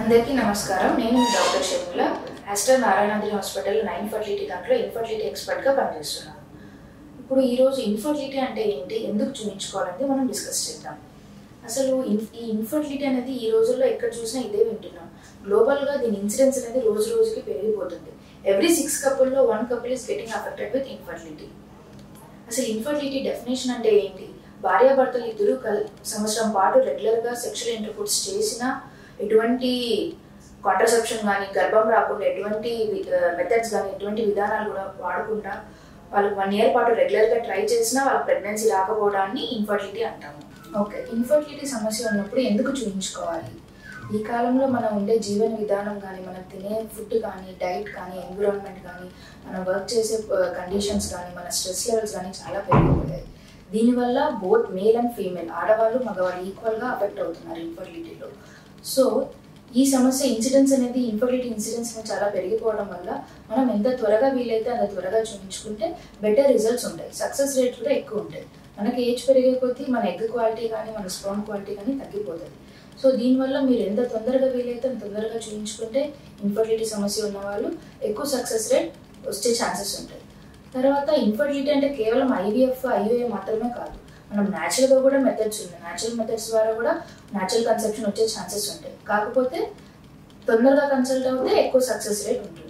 అందరికీ నమస్కారం. నేను doctor Sharmila, Aster Narayanadri hospital 9 fertility దాంట్లో ఇన్ఫర్టిలిటీ ఎక్స్పర్ట్గా పనిచేస్తున్నాను. ఇప్పుడు ఈరోజు ఇన్ఫర్టిలిటీ అంటే ఏంటి, ఎందుకు చూపించుకోవాలని మనం డిస్కస్ చేద్దాం. అసలు ఈ ఇన్ఫర్టిలిటీ అనేది ఈ రోజుల్లో ఎక్కడ చూసినా ఇదే వింటున్నాం. గ్లోబల్గా దీని ఇన్సిడెన్స్ అనేది రోజు రోజుకి పెరిగిపోతుంది. Every 6 కపుల్లో 1 couple is getting affected with infertility. అసలు ఇన్ఫర్టిలిటీ డెఫినేషన్ అంటే ఏంటి? భార్యాభర్తలు ఇద్దరు సంవత్సరం పాటు రెగ్యులర్గా సెక్షువల్ ఇంటర్కోర్స్ చేసినా ఎటువంటి కాంట్రసెప్షన్ కానీ, గర్భం రాకుండా ఎటువంటి మెథడ్స్ కానీ, ఎటువంటి విధానాలు కూడా వాడకుండా వాళ్ళు 1 ఇయర్ పాటు రెగ్యులర్గా ట్రై చేసినా వాళ్ళకి ప్రెగ్నెన్సీ రాకపోవడాన్ని ఇన్ఫర్టిలిటీ అంటాము. ఓకే, ఇన్ఫర్టిలిటీ సమస్య ఉన్నప్పుడు ఎందుకు చూపించుకోవాలి? ఈ కాలంలో మనం ఉండే జీవన విధానం కానీ, మనం తినే ఫుడ్ కానీ, డైట్ కానీ, ఎన్విరాన్మెంట్ కానీ, మనం వర్క్ చేసే కండిషన్స్ కానీ, మన స్ట్రెస్ లెవెల్స్ కానీ చాలా పెరిగిపోయాయి. దీనివల్ల బోత్ మేల్ అండ్ ఫీమేల్, ఆడవాళ్ళు మగవాళ్ళు ఈక్వల్గా అఫెక్ట్ అవుతున్నారు ఇన్ఫర్టిలిటీలో. సో ఈ సమస్య ఇన్సిడెన్స్ అనేది, ఇన్ఫర్టిలిటీ ఇన్సిడెన్స్ అనేది చాలా పెరిగిపోవడం వల్ల మనం ఎంత త్వరగా వీలైతే అంత త్వరగా చూపించుకుంటే బెటర్ రిజల్ట్స్ ఉంటాయి, సక్సెస్ రేట్ కూడా ఎక్కువ ఉంటాయి. మనకి ఏజ్ పెరిగే కొద్దీ మన ఎగ్ క్వాలిటీ కానీ, మన స్పర్మ్ క్వాలిటీ కానీ తగ్గిపోతుంది. సో దీనివల్ల మీరు ఎంత తొందరగా వీలైతే అంత తొందరగా చూపించుకుంటే ఇన్ఫర్టిలిటీ సమస్య ఉన్న వాళ్ళు ఎక్కువ సక్సెస్ రేట్ వచ్చే ఛాన్సెస్ ఉంటాయి. తర్వాత ఇన్ఫర్టిలిటీ అంటే కేవలం IVF, IUI మాత్రమే కాదు, మనం న్యాచురల్గా కూడా మెథడ్స్ ఉన్నాయి. న్యాచురల్ మెథడ్స్ ద్వారా కూడా న్యాచురల్ కన్సెప్షన్ వచ్చే ఛాన్సెస్ ఉంటాయి. కాకపోతే తొందరగా కన్సల్ట్ అవుతే ఎక్కువ సక్సెస్ రేట్ ఉంటుంది.